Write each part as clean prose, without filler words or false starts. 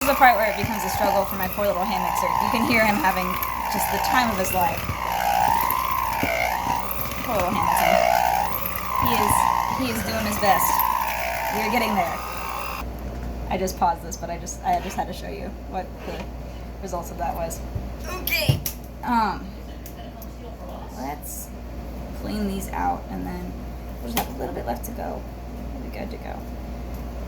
the part where it becomes a struggle for my poor little hand mixer. You can hear him having just the time of his life. Poor little hand mixer. He is doing his best. We are getting there. I just paused this, but I just had to show you what the results of that was. Okay. Let's clean these out, and then we'll just have a little bit left to go. We'll be good to go.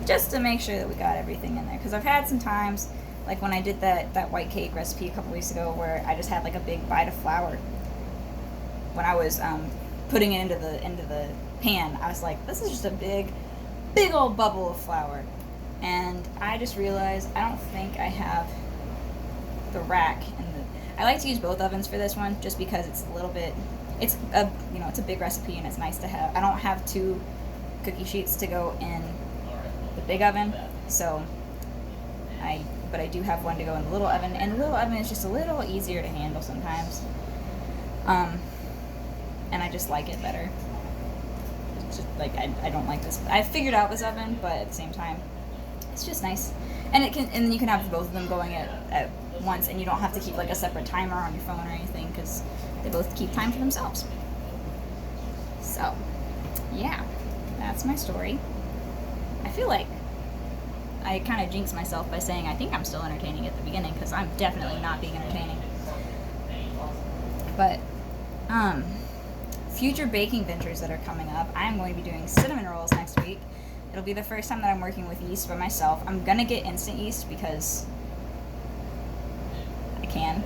Just to make sure that we got everything in there, because I've had some times, like when I did that white cake recipe a couple weeks ago, where I just had like a big bite of flour. When I was putting it into the pan, I was like, this is just a big old bubble of flour. And I just realized I don't think I have the rack and I like to use both ovens for this one, just because it's a little bit, it's a big recipe and it's nice to have. I don't have 2 cookie sheets to go in the big oven, but I do have one to go in the little oven, and the little oven is just a little easier to handle sometimes. And I just like it better. It's just like I don't like this. I figured out this oven, but at the same time, it's just nice. And you can have both of them going at once, and you don't have to keep like a separate timer on your phone or anything, because they both keep time for themselves. So, yeah, that's my story. I feel like I kind of jinxed myself by saying I think I'm still entertaining at the beginning, because I'm definitely not being entertaining. But, future baking ventures that are coming up, I'm going to be doing cinnamon rolls next week. It'll be the first time that I'm working with yeast by myself. I'm gonna get instant yeast because I can.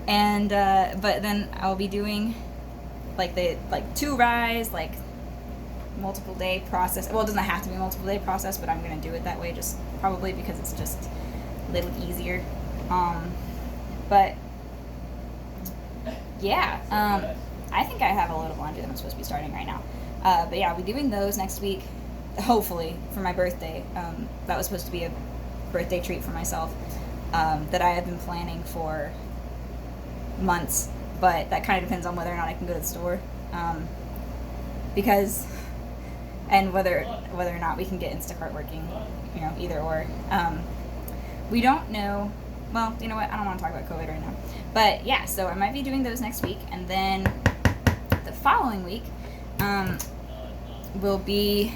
But then I'll be doing like 2 rise, like multiple day process. Well, it doesn't have to be a multiple day process, but I'm gonna do it that way, just probably because it's just a little easier. But yeah, I think I have a load of laundry that I'm supposed to be starting right now. But yeah, I'll be doing those next week, hopefully, for my birthday. That was supposed to be a birthday treat for myself that I have been planning for months, but that kind of depends on whether or not I can go to the store. And whether or not we can get Instacart working, either or. We don't know. Well, you know what? I don't want to talk about COVID right now. But yeah, so I might be doing those next week, and then the following week will be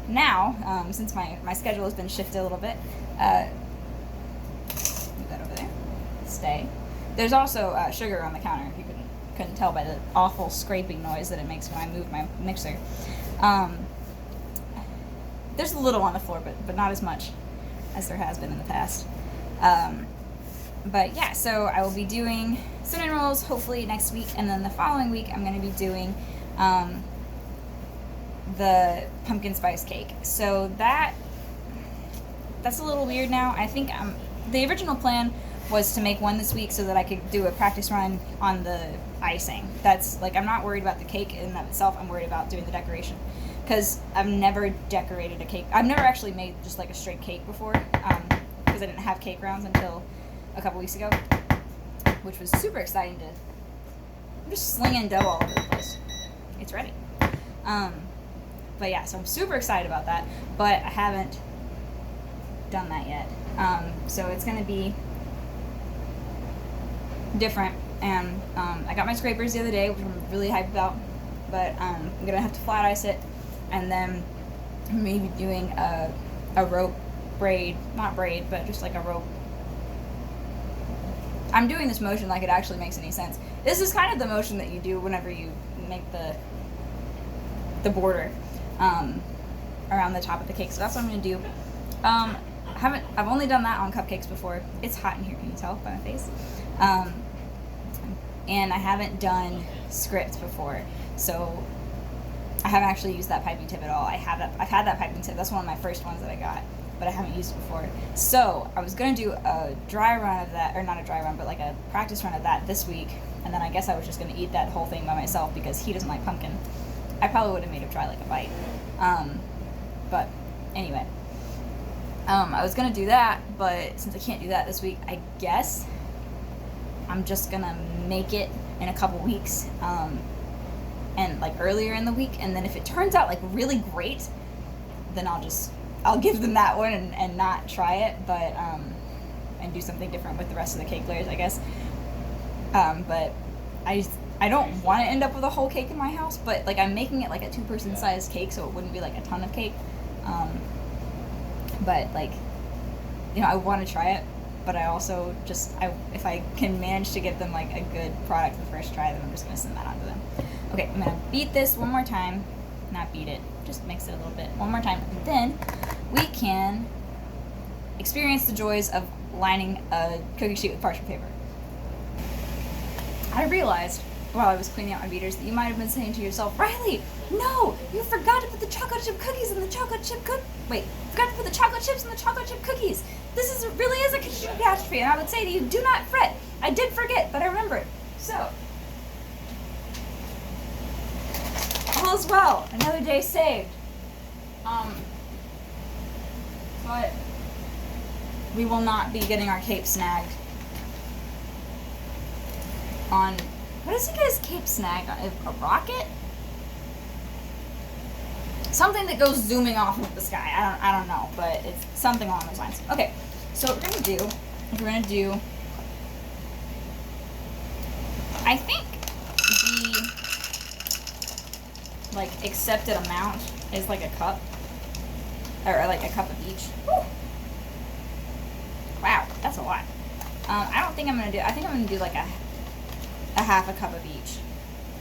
now, since my schedule has been shifted a little bit. Move that over there. Stay. There's also sugar on the counter, if you couldn't tell by the awful scraping noise that it makes when I move my mixer. There's a little on the floor, but not as much as there has been in the past. But yeah, so I will be doing cinnamon rolls hopefully next week, and then the following week I'm going to be doing the pumpkin spice cake. So that's a little weird now. I think the original plan was to make one this week so that I could do a practice run on the icing. That's like, I'm not worried about the cake in and of itself. I'm worried about doing the decoration, because I've never decorated a cake. I've never actually made just like a straight cake before, because I didn't have cake rounds until a couple weeks ago, which was super exciting to. I'm just slinging dough all over the place. It's ready. But yeah, so I'm super excited about that, but I haven't done that yet. So it's going to be different. And I got my scrapers the other day, which I'm really hyped about, but I'm going to have to flat ice it, and then maybe doing a rope braid, not braid, but just like a rope. I'm doing this motion like it actually makes any sense. This is kind of the motion that you do whenever you make the border around the top of the cake. So that's what I'm going to do. I've only done that on cupcakes before. It's hot in here, can you tell by my face? And I haven't done script before, so I haven't actually used that piping tip at all. I've had that piping tip. That's one of my first ones that I got, but I haven't used it before. So I was going to do a dry run of that, or not a dry run, but like a practice run of that this week, and then I guess I was just going to eat that whole thing by myself because he doesn't like pumpkin. I probably would have made him try like a bite. But anyway, I was going to do that, but since I can't do that this week, I guess I'm just going to make it in a couple weeks, and like earlier in the week, and then if it turns out like really great, then I'll I'll give them that one and not try it, but and do something different with the rest of the cake layers, I guess. But I don't want to end up with a whole cake in my house, but like I'm making it like a 2-person size cake, so it wouldn't be like a ton of cake. But like, you know, I want to try it, but I also just, if I can manage to give them like a good product the first try, then I'm just going to send that on to them. Okay, I'm going to beat this one more time. Not beat it, just mix it a little bit. One more time. And then we can experience the joys of lining a cookie sheet with parchment paper. I realized while I was cleaning out my beaters that you might have been saying to yourself, Riley, no, you forgot to put the chocolate chip cookies in the chocolate chip forgot to put the chocolate chips in the chocolate chip cookies. This really is a catastrophe, and I would say to you, do not fret. I did forget, but I remembered. So, all is well. Another day saved. But we will not be getting our cape snagged on, what is you guys cape snag on? A rocket? Something that goes zooming off of the sky. I don't know, but it's something along those lines. Okay, so what we're gonna do, I think the like accepted amount is like a cup, or like a cup of each. Woo. Wow, that's a lot. I don't think I'm gonna do. I think I'm gonna do like a half a cup of each,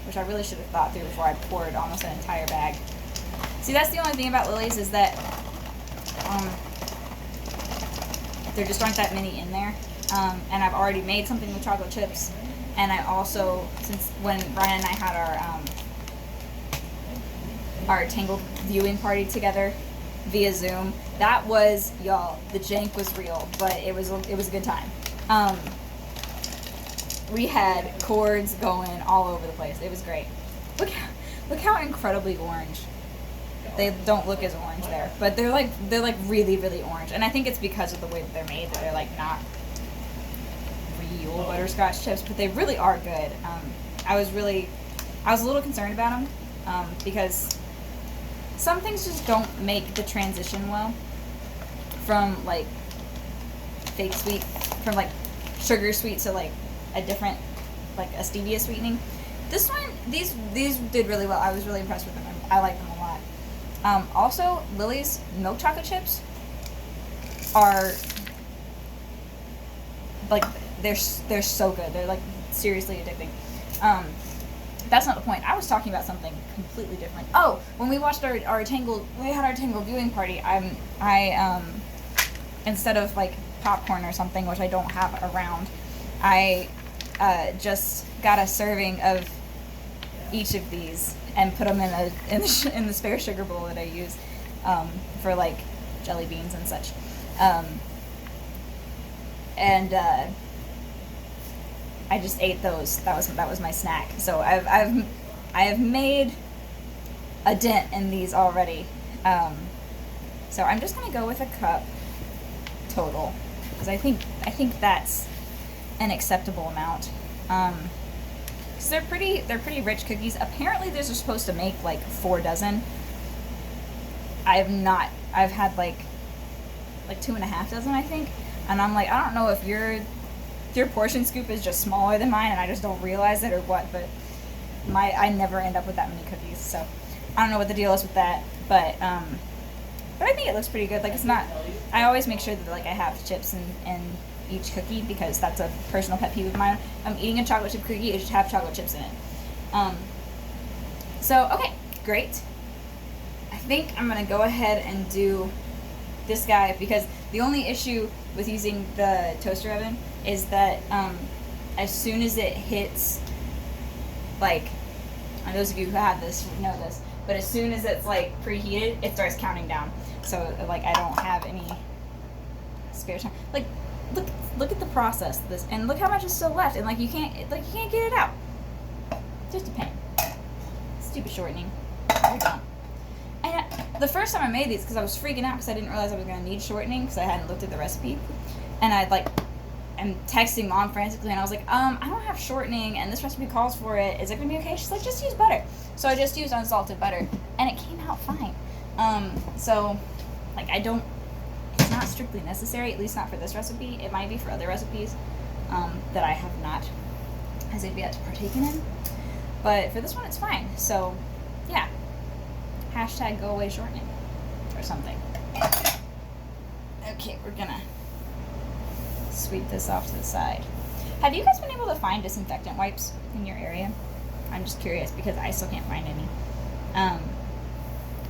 which I really should have thought through before I poured almost an entire bag. See, that's the only thing about Lily's is that there just aren't that many in there. And I've already made something with chocolate chips. And I also, since when Ryan and I had our Tangled viewing party together via Zoom, that was, y'all, the jank was real, but it was a good time. We had cords going all over the place. It was great. Look how incredibly orange. They don't look as orange there, but they're like really, really orange. And I think it's because of the way that they're made, that they're like not real butterscotch chips, but they really are good. I was a little concerned about them because some things just don't make the transition well from like fake sweet, from like sugar sweet to like a different, like a stevia sweetening. This one, these did really well. I was really impressed with them. I like them a lot. Also, Lily's milk chocolate chips are like, they're so good. They're like seriously addicting. That's not the point. I was talking about something completely different. Oh, when we watched our Tangled, we had our Tangled viewing party. I instead of like popcorn or something, which I don't have around, I just got a serving of each of these and put them in the spare sugar bowl that I use for like jelly beans and such. I just ate those. That was my snack. So I have made a dent in these already. So I'm just gonna go with a cup total because I think that's an acceptable amount. So they're pretty rich cookies. Apparently, they're supposed to make like 4 dozen. I've had like 2.5 dozen, I think. And I'm like, I don't know if your portion scoop is just smaller than mine and I just don't realize it or what, but I never end up with that many cookies. So I don't know what the deal is with that, but I think it looks pretty good. Like, it's not, I always make sure that like I have chips in each cookie because that's a personal pet peeve of mine. I'm eating a chocolate chip cookie, it should have chocolate chips in it. So, okay, great. I think I'm going to go ahead and do this guy because the only issue with using the toaster oven is that as soon as it hits, like, and those of you who have this know this, but as soon as it's like preheated, it starts counting down. So like I don't have any spare time. Like, look at the process of this, and look how much is still left, and like you can't get it out. Just a pain. Stupid shortening. We're done. And the first time I made these, because I was freaking out because I didn't realize I was going to need shortening because I hadn't looked at the recipe, and I'm texting Mom frantically, and I was like, I don't have shortening, and this recipe calls for it. Is it going to be okay? She's like, just use butter. So I just used unsalted butter, and it came out fine. So Like, it's not strictly necessary, at least not for this recipe. It might be for other recipes that I have not as of yet partaken in. But for this one, it's fine. So, yeah. Hashtag go away shortening or something. Okay, we're gonna sweep this off to the side. Have you guys been able to find disinfectant wipes in your area? I'm just curious because I still can't find any.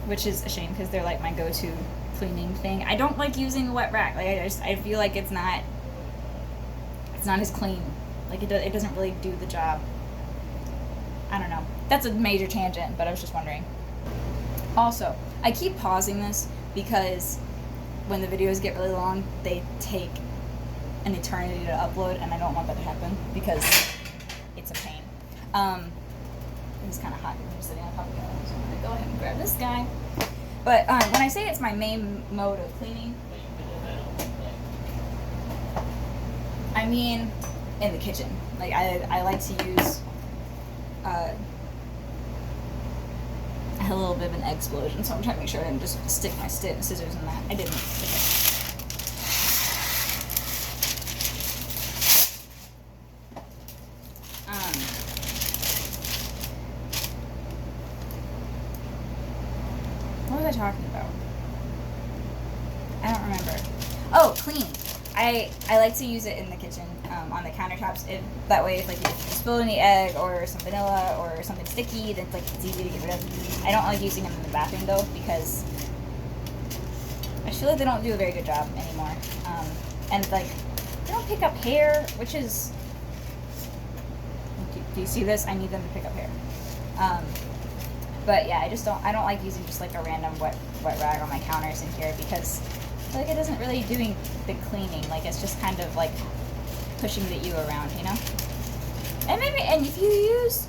Which is a shame because they're like my go-to cleaning thing. I don't like using a wet rag. Like I feel like it's not as clean. Like it doesn't really do the job. I don't know. That's a major tangent, but I was just wondering. Also, I keep pausing this because when the videos get really long, they take an eternity to upload, and I don't want that to happen because it's a pain. It's kind of hot here. I'm sitting on top of the oven, so I'm going to go ahead and grab this guy. But when I say it's my main mode of cleaning, I mean in the kitchen. Like, I like to use I had a little bit of an explosion, so I'm trying to make sure I didn't just stick my scissors in that. I didn't. What was I talking about? I don't remember. Oh, clean. I like to use it in the kitchen on the countertops. That way, if like you spill any egg or some vanilla or something sticky, then like it's easy to get rid of. I don't like using them in the bathroom though because I feel like they don't do a very good job anymore. And like they don't pick up hair, which is. Do you see this? I need them to pick up hair. But yeah, I don't like using just like a random wet rag on my counters in here because I feel like it doesn't really doing the cleaning. Like it's just kind of like pushing the ew around, you know? And if you use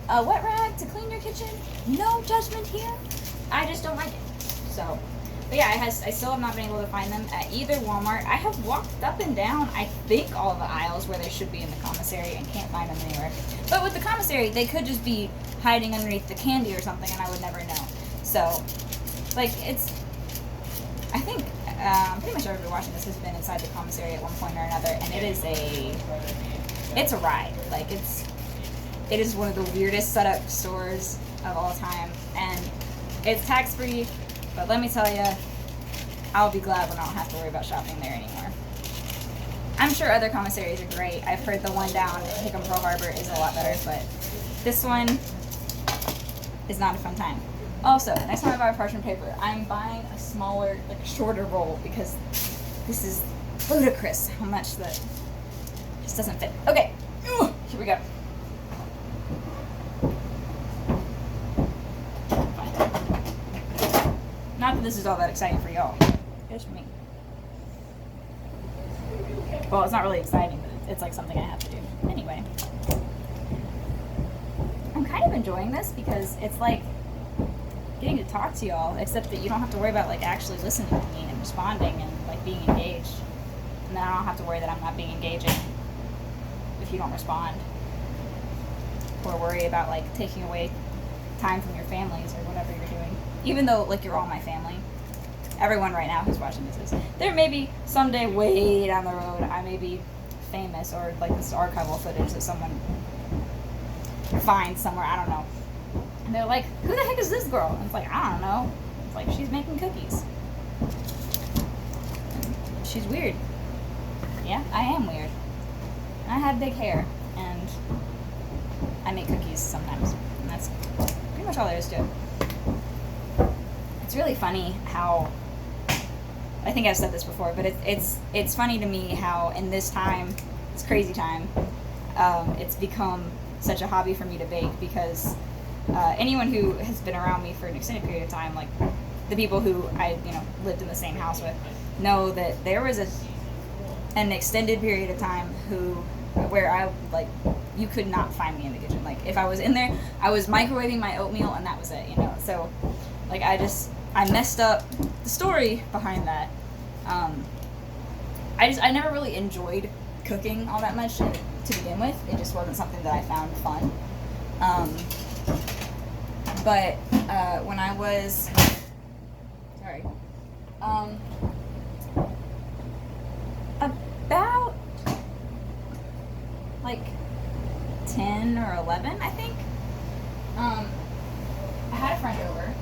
a wet rag to clean your kitchen, no judgment here. I just don't like it. So, but yeah, I still have not been able to find them at either Walmart. I have walked up and down, I think, all of the aisles where they should be in the commissary and can't find them anywhere. But with the commissary, they could just be hiding underneath the candy or something and I would never know. So, like, I think pretty much everybody watching this has been inside the commissary at one point or another, and it's a ride. Like, it is one of the weirdest setup stores of all time, and it's tax-free, but let me tell you, I'll be glad when I don't have to worry about shopping there anymore. I'm sure other commissaries are great. I've heard the one down at Hickam Pearl Harbor is a lot better, but this one is not a fun time. Also, next time I buy parchment paper, I'm buying a smaller, like shorter roll because this is ludicrous how much that just doesn't fit. Okay, here we go. Not that this is all that exciting for y'all, just for me. Well, it's not really exciting, but it's like something I have to do. Anyway, I'm kind of enjoying this because it's like getting to talk to y'all, except that you don't have to worry about like actually listening to me and responding and like being engaged. And then I don't have to worry that I'm not being engaging if you don't respond. Or worry about like taking away time from your families or whatever you're doing. Even though like you're all my family. Everyone right now who's watching this is. There may be someday way down the road I may be famous or like this archival footage that someone finds somewhere, I don't know. And they're like, who the heck is this girl? And it's like, I don't know. It's like, she's making cookies. And she's weird. Yeah, I am weird. I have big hair, and I make cookies sometimes. And that's pretty much all there is to it. It's really funny how, I think I've said this before, but it's funny to me how in this time, this crazy time, it's become such a hobby for me to bake because anyone who has been around me for an extended period of time, like the people who I lived in the same house with, know that there was an extended period of time where I like you could not find me in the kitchen. Like if I was in there, I was microwaving my oatmeal and that was it. So like I messed up the story behind that. I never really enjoyed cooking all that much to begin with. It just wasn't something that I found fun. But when I was, sorry, About like 10 or 11, I think. I had a friend over.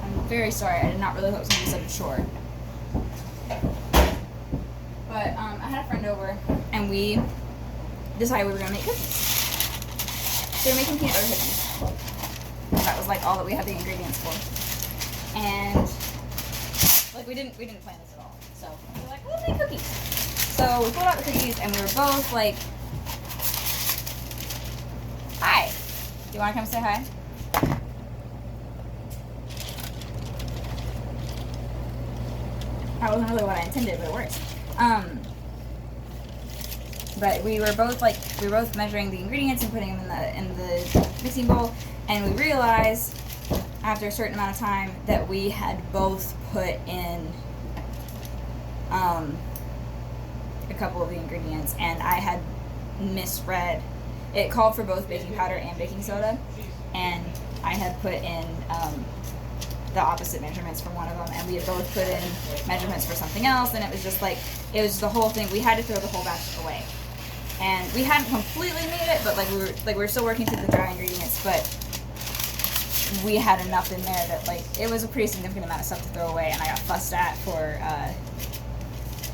I'm very sorry, I did not really hope it was going to be such a chore. But I had a friend over, and we decided we were going to make cookies. So we were making peanut butter cookies. That was like all that we had the ingredients for. And like we didn't plan this at all. So we were like, we'll make cookies. So we pulled out the cookies, and we were both like, hi. Do you want to come say hi? That wasn't really what I intended, but it works. But we were both measuring the ingredients and putting them in the mixing bowl, and we realized after a certain amount of time that we had both put in a couple of the ingredients, and I had misread. It called for both baking powder and baking soda, and I had put in the opposite measurements for one of them, and we had both put in measurements for something else, and it was just like, it was the whole thing. We had to throw the whole batch away. And we hadn't completely made it, but we were still working through the dry ingredients, but we had enough in there that like it was a pretty significant amount of stuff to throw away, and I got fussed at for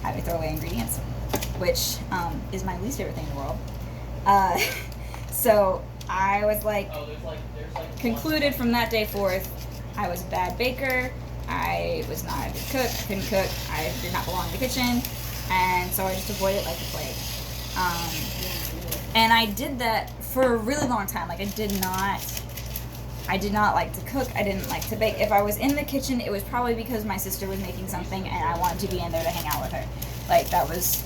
having to throw away ingredients, which is my least favorite thing in the world. So I was like, concluded from that day forth, I was a bad baker, I was not a good cook, I couldn't cook, I did not belong in the kitchen, and so I just avoided it like the plague. And I did that for a really long time. Like I did not like to cook. I didn't like to bake. If I was in the kitchen, it was probably because my sister was making something and I wanted to be in there to hang out with her. Like that was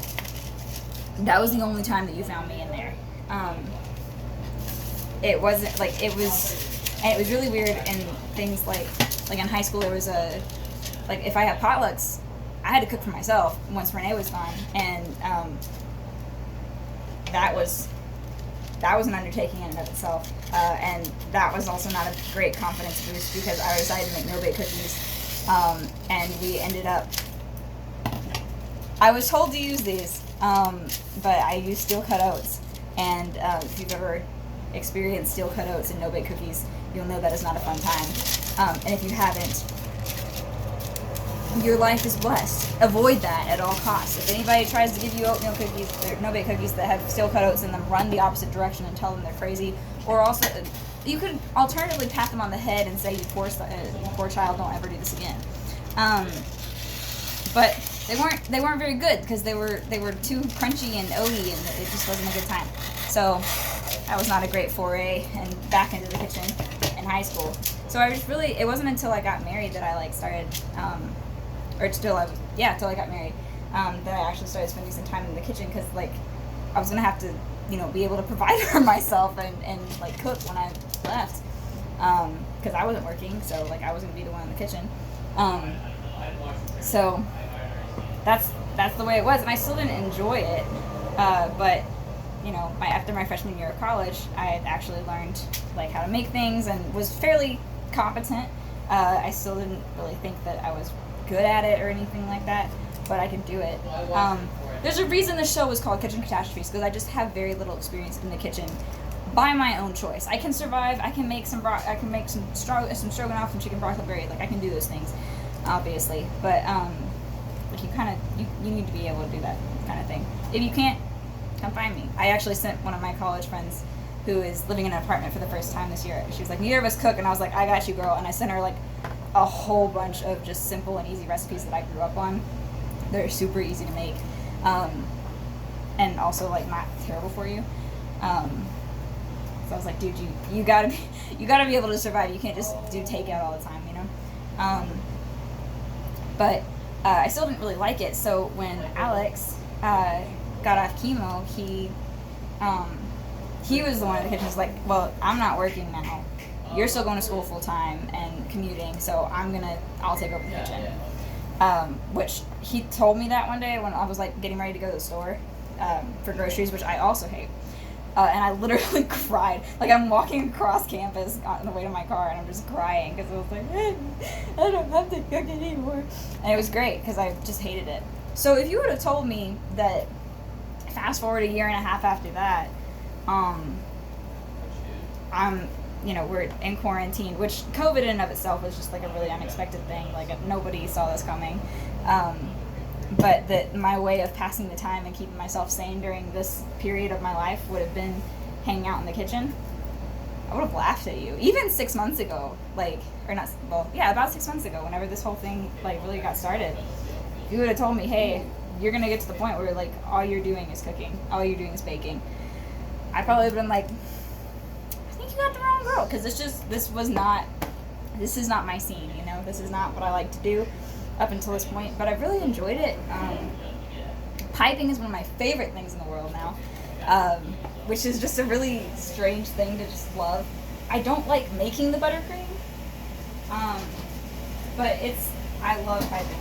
the only time that you found me in there. It wasn't like it was really weird. And things like in high school, there was like if I had potlucks, I had to cook for myself once Renee was gone, and that was an undertaking in and of itself, and that was also not a great confidence boost because I decided to make no-bake cookies, and we ended up, I was told to use these, but I used steel cut oats, and if you've ever experienced steel cut oats and no-bake cookies, you'll know that is not a fun time, and if you haven't, your life is blessed. Avoid that at all costs. If anybody tries to give you oatmeal cookies, no-bake cookies that have steel cut oats in them, run the opposite direction and tell them they're crazy. Or also, you could alternatively pat them on the head and say, you poor child, don't ever do this again. But they weren't very good because they were too crunchy and oaty, and it just wasn't a good time. So that was not a great foray and back into the kitchen in high school. So I just really, it wasn't until I got married that I like started. Till I got married, that I actually started spending some time in the kitchen because like I was gonna have to, be able to provide for myself and like cook when I left, because I wasn't working, so like I was gonna be the one in the kitchen, so that's the way it was, and I still didn't enjoy it, but after my freshman year of college, I had actually learned like how to make things and was fairly competent. I still didn't really think that I was good at it or anything like that, but I can do it. There's a reason the show was called Kitchen Catastrophes, because I just have very little experience in the kitchen by my own choice. I can survive. I can make some stroganoff and chicken broccoli berry. Like I can do those things, obviously. But like you need to be able to do that kind of thing. If you can't, come find me. I actually sent one of my college friends who is living in an apartment for the first time this year. She was like, neither of us cook, and I was like, I got you, girl. And I sent her like a whole bunch of just simple and easy recipes that I grew up on. They're super easy to make, and also like not terrible for you. So I was like, dude, you gotta be able to survive. You can't just do takeout all the time, But I still didn't really like it. So when Alex got off chemo, he was the one in the kitchen. Was like, well, I'm not working now. You're still going to school full time and commuting, so I'll take over the kitchen. which he told me that one day when I was like getting ready to go to the store for groceries, which I also hate. And I literally cried. Like, I'm walking across campus on the way to my car, and I'm just crying because I was like, I don't have to cook anymore. And it was great because I just hated it. So if you would have told me that, fast forward a year and a half after that, we're in quarantine, which COVID in and of itself was just like a really unexpected thing. Like, nobody saw this coming. But that my way of passing the time and keeping myself sane during this period of my life would have been hanging out in the kitchen. I would have laughed at you. Even 6 months ago, about 6 months ago, whenever this whole thing like really got started, you would have told me, hey, you're gonna get to the point where like all you're doing is cooking, all you're doing is baking. I probably would have been like, I think you got the wrong girl, because this is not my scene, you know. This is not what I like to do up until this point, but I've really enjoyed it. Piping is one of my favorite things in the world now, which is just a really strange thing to just love. I don't like making the buttercream, but I love piping.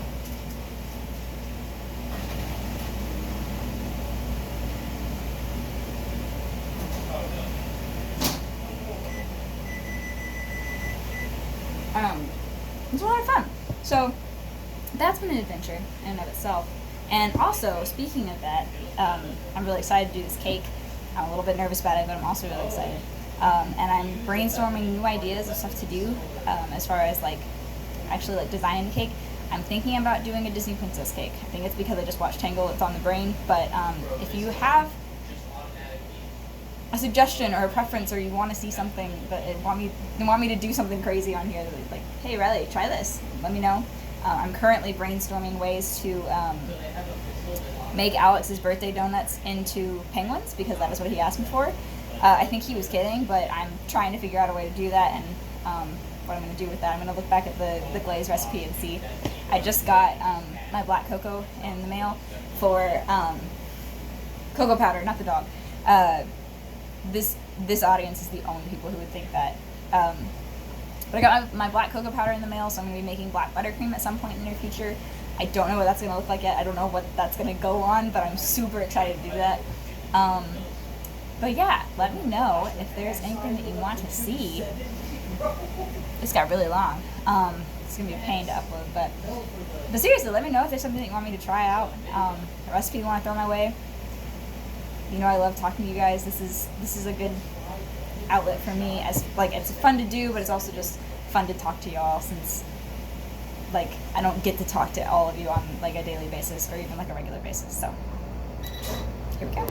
It's a lot of fun. So that's been an adventure in and of itself. And also, speaking of that, I'm really excited to do this cake. I'm a little bit nervous about it, but I'm also really excited. And I'm brainstorming new ideas of stuff to do as far as actually designing the cake. I'm thinking about doing a Disney princess cake. I think it's because I just watched Tangled, it's on the brain. But if you have a suggestion or a preference, or you want to see something that want me to do something crazy on here, like, hey Riley, try this, let me know. I'm currently brainstorming ways to make Alex's birthday donuts into penguins, because that is what he asked me for. I think he was kidding, but I'm trying to figure out a way to do that, and what I'm going to do with that. I'm going to look back at the glaze recipe and see. I just got my black cocoa in the mail for cocoa powder, not the dog. This audience is the only people who would think that. But I got my black cocoa powder in the mail, so I'm going to be making black buttercream at some point in the near future. I don't know what that's going to look like yet. I don't know what that's going to go on, but I'm super excited to do that. But yeah, let me know if there's anything that you want to see. This got really long. It's going to be a pain to upload, but seriously, let me know if there's something that you want me to try out. A recipe you want to throw my way. You know, I love talking to you guys. This is a good outlet for me. As it's fun to do, but it's also just fun to talk to y'all, since I don't get to talk to all of you on a daily basis or even a regular basis. So here we go.